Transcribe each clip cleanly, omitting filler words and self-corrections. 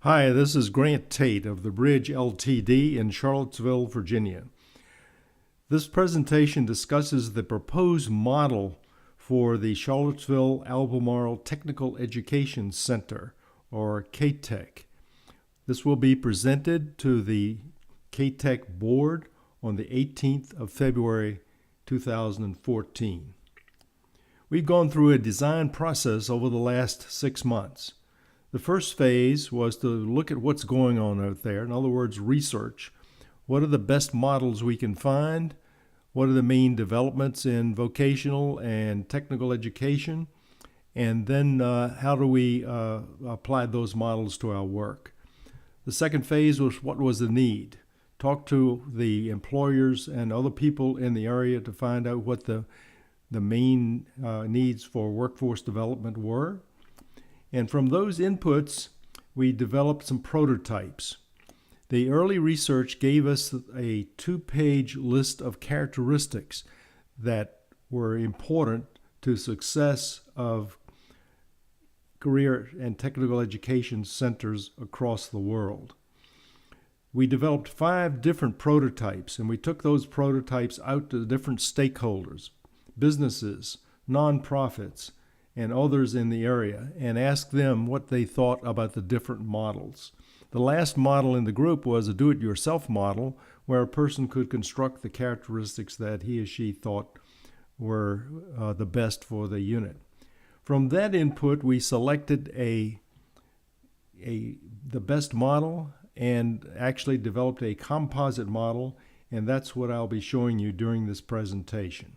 Hi, this is Grant Tate of the Bridge Ltd. In Charlottesville, Virginia. This presentation discusses the proposed model for the Charlottesville Albemarle Technical Education Center, or CATEC. This will be presented to the CATEC board on the 18th of February 2014. We've gone through a design process over the last 6 months. The first phase was to look at what's going on out there. In other words, research. What are the best models we can find? What are the main developments in vocational and technical education? And then how do we apply those models to our work? The second phase was what was the need? Talk to the employers and other people in the area to find out what the main needs for workforce development were. And from those inputs, we developed some prototypes. The early research gave us a 2-page list of characteristics that were important to success of career and technical education centers across the world. We developed 5 different prototypes, and we took those prototypes out to different stakeholders, businesses, nonprofits, and others in the area, and asked them what they thought about the different models. The last model in the group was a do-it-yourself model where a person could construct the characteristics that he or she thought were the best for the unit. From that input, we selected the best model and actually developed a composite model, and that's what I'll be showing you during this presentation.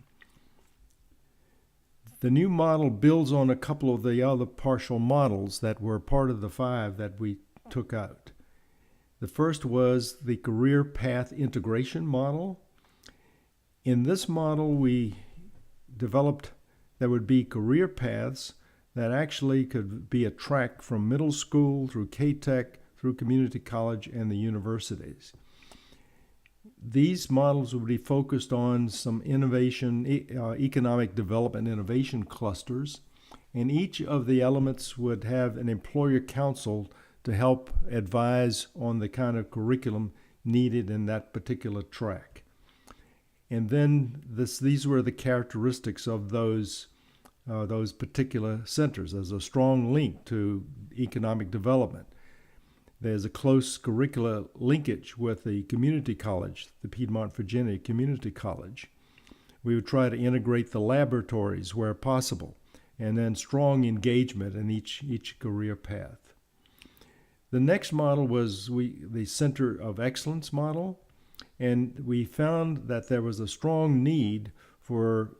The new model builds on a couple of the other partial models that were part of the 5 that we took out. The first was the career path integration model. In this model, we developed there would be career paths that actually could be a track from middle school through CATEC, through community college, and the universities. These models would be focused on some innovation, economic development innovation clusters, and each of the elements would have an employer council to help advise on the kind of curriculum needed in that particular track. And then these were the characteristics of those particular centers. There's a strong link to economic development. There's a close curricular linkage with the community college, the Piedmont, Virginia Community College. We would try to integrate the laboratories where possible, and then strong engagement in each career path. The next model was the Center of Excellence model, and we found that there was a strong need for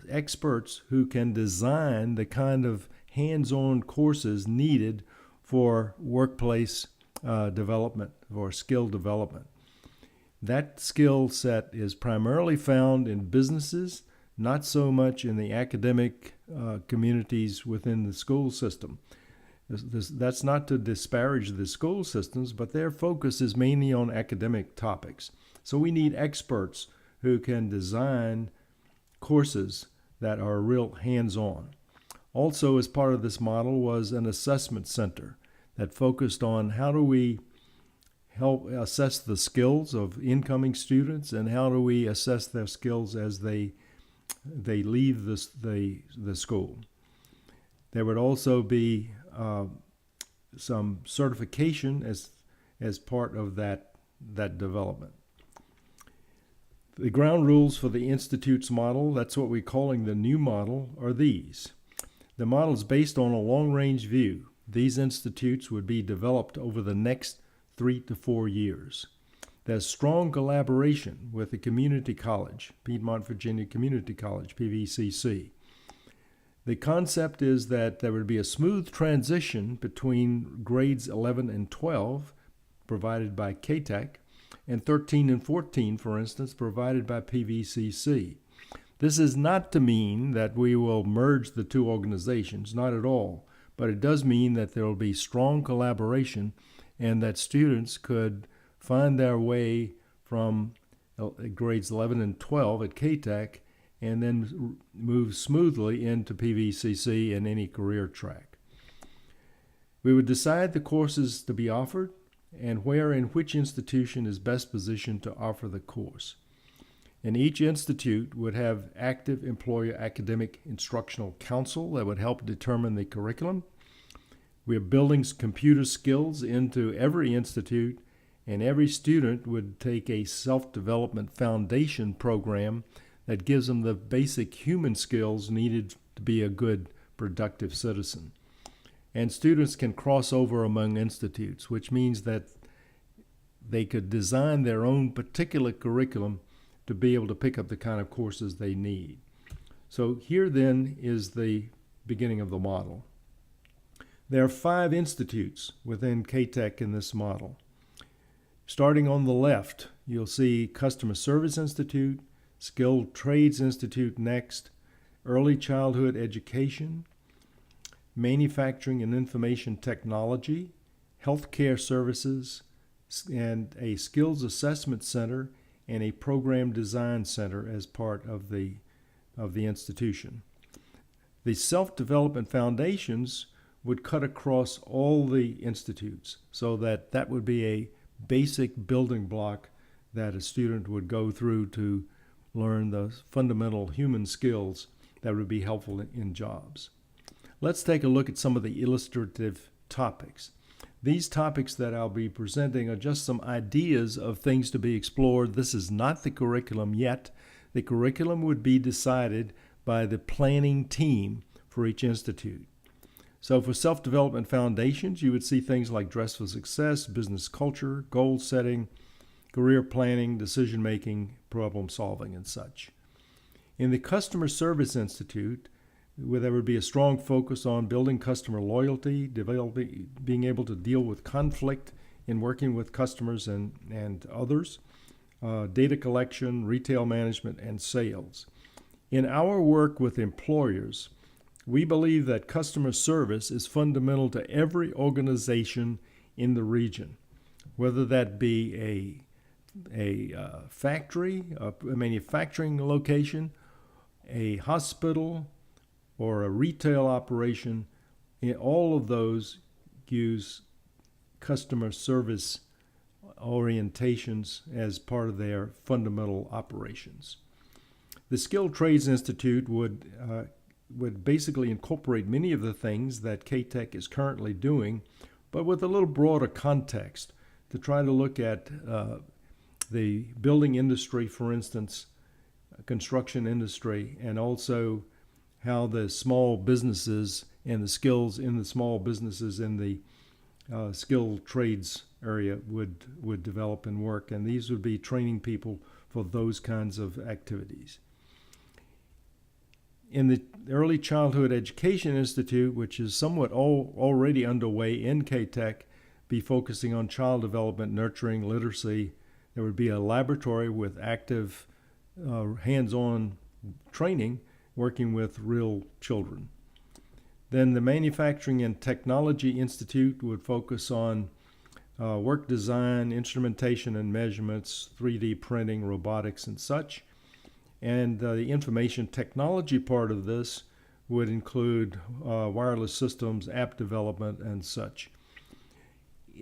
experts who can design the kind of hands-on courses needed for workplace development or skill development. That skill set is primarily found in businesses, not so much in the academic communities within the school system. That's not to disparage the school systems, but their focus is mainly on academic topics. So we need experts who can design courses that are real hands-on. Also, as part of this model was an assessment center that focused on how do we help assess the skills of incoming students and how do we assess their skills as they leave the school. There would also be some certification as part of that development. The ground rules for the Institute's model, that's what we're calling the new model, are these. The model is based on a long-range view. These institutes would be developed over the next 3 to 4 years. There's strong collaboration with the community college, Piedmont, Virginia Community College, PVCC. The concept is that there would be a smooth transition between grades 11 and 12, provided by CATEC, and 13 and 14, for instance, provided by PVCC. This is not to mean that we will merge the two organizations, not at all, but it does mean that there will be strong collaboration and that students could find their way from grades 11 and 12 at CATEC and then move smoothly into PVCC and any career track. We would decide the courses to be offered and where and which institution is best positioned to offer the course. And each institute would have active employer academic instructional counsel that would help determine the curriculum. We are building computer skills into every institute, and every student would take a self-development foundation program that gives them the basic human skills needed to be a good, productive citizen. And students can cross over among institutes, which means that they could design their own particular curriculum to be able to pick up the kind of courses they need. So here then is the beginning of the model. There are 5 institutes within CATEC in this model. Starting on the left, you'll see Customer Service Institute, Skilled Trades Institute next, Early Childhood Education, Manufacturing and Information Technology, Healthcare Services, and a Skills Assessment Center and a Program Design Center as part of the institution. The self-development foundations would cut across all the institutes, so that would be a basic building block that a student would go through to learn the fundamental human skills that would be helpful in jobs. Let's take a look at some of the illustrative topics. These topics that I'll be presenting are just some ideas of things to be explored. This is not the curriculum yet. The curriculum would be decided by the planning team for each institute. So for self-development foundations, you would see things like Dress for Success, business culture, goal setting, career planning, decision-making, problem solving, and such. In the Customer Service Institute, where there would be a strong focus on building customer loyalty, being able to deal with conflict in working with customers and others, data collection, retail management, and sales. In our work with employers, we believe that customer service is fundamental to every organization in the region, whether that be a factory, a manufacturing location, a hospital, or a retail operation. All of those use customer service orientations as part of their fundamental operations. The Skilled Trades Institute would basically incorporate many of the things that CATEC is currently doing, but with a little broader context to try to look at the building industry, for instance, construction industry, and also how the small businesses and the skills in the small businesses in the skilled trades area would develop and work. And these would be training people for those kinds of activities. In the Early Childhood Education Institute, which is somewhat already underway in CATEC, be focusing on child development, nurturing, literacy. There would be a laboratory with active hands-on training working with real children. Then the Manufacturing and Technology Institute would focus on work design, instrumentation and measurements, 3D printing, robotics, and such. And the information technology part of this would include wireless systems, app development, and such.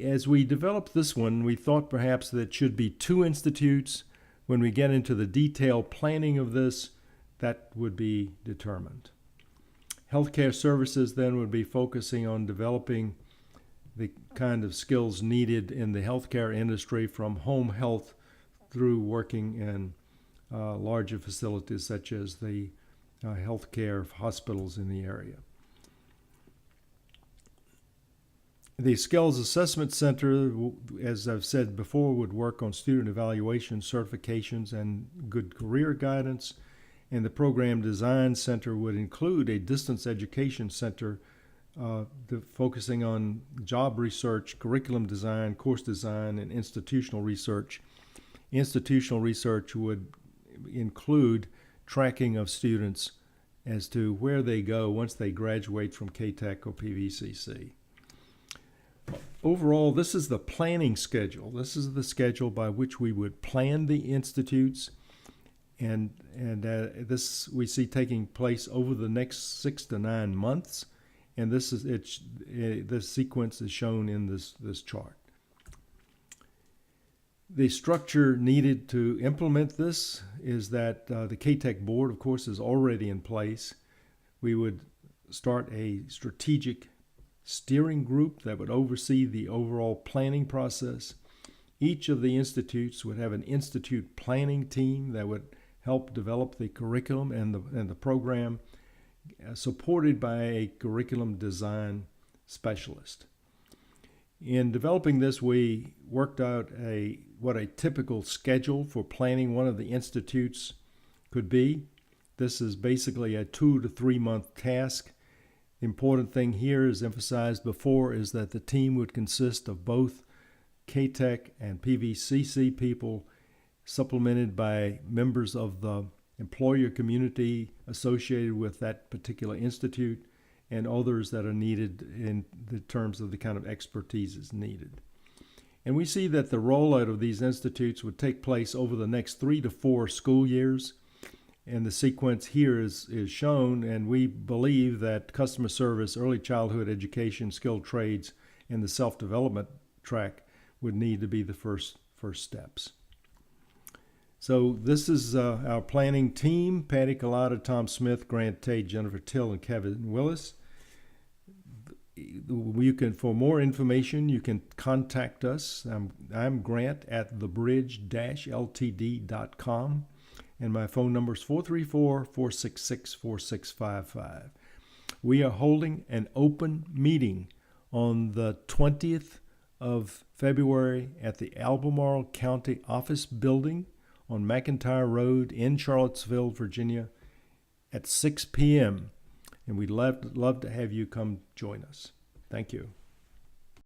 As we developed this one, we thought perhaps that it should be 2 institutes. When we get into the detailed planning of this, that would be determined. Healthcare services then would be focusing on developing the kind of skills needed in the healthcare industry, from home health through working in larger facilities such as the healthcare hospitals in the area. The Skills Assessment Center, as I've said before, would work on student evaluation, certifications, and good career guidance. And the Program Design Center would include a distance education center focusing on job research, curriculum design, course design, and institutional research. Institutional research would include tracking of students as to where they go once they graduate from CATEC or PVCC. Overall, this is the planning schedule. This is the schedule by which we would plan the institutes, and this we see taking place over the next 6 to 9 months. And this sequence is shown in this chart. The structure needed to implement this is that the CATEC board, of course, is already in place. We would start a strategic steering group that would oversee the overall planning process. Each of the institutes would have an institute planning team that would help develop the curriculum and the program, supported by a curriculum design specialist. In developing this, we worked out what a typical schedule for planning one of the institutes could be. This is basically a 2 to 3 month task. The important thing here, as emphasized before, is that the team would consist of both CATEC and PVCC people, supplemented by members of the employer community associated with that particular institute, and others that are needed in the terms of the kind of expertise is needed. And we see that the rollout of these institutes would take place over the next 3 to 4 school years. And the sequence here is shown, and we believe that customer service, early childhood education, skilled trades, and the self-development track would need to be the first steps. So this is our planning team: Patty Collada, Tom Smith, Grant Tate, Jennifer Till, and Kevin Willis. For more information, you can contact us. I'm Grant at thebridge-ltd.com, and my phone number is 434-466-4655. We are holding an open meeting on the 20th of February at the Albemarle County office building on McIntyre Road in Charlottesville, Virginia, at 6 p.m. And we'd love to have you come join us. Thank you.